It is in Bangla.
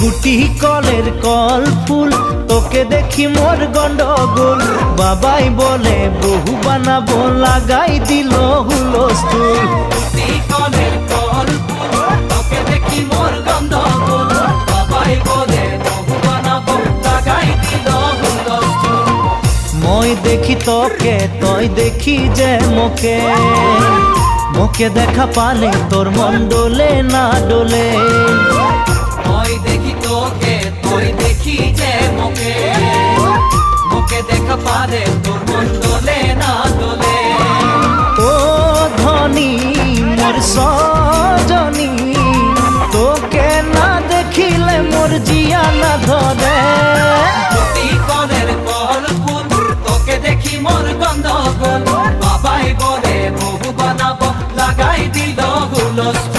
গুটি কলের কল ফুল, তোকে দেখি মোর গন্ডগোল। বাবাই বলে বহু বানাবো, লাগাই দিল হুলস্থুল। গুটি কলের কল ফুল, তোকে দেখি মোর গন্ডগোল। বাবাই বলে বহু বানাবো, লাগাই দিল হুলস্থুল। মই দেখি তোকে, তই দেখি যে মোকে, মোকে দেখা পালে তোর মন ডোলে না ডোলে। মই দেখি তোকে, তুই দেখি যে মোকে, মোকে দেখা পারে তোর মন দোলে না দোলে। ও ধনী মোর সজনী, তোকে না দেখিলে মোর জিয়া না ধরে। গুটি কলের কল ফুল, তোকে দেখি মোর গন্ডগোল। বাবাই বলে বহু বানাবো, লাগাই দিল হুলস্থুল।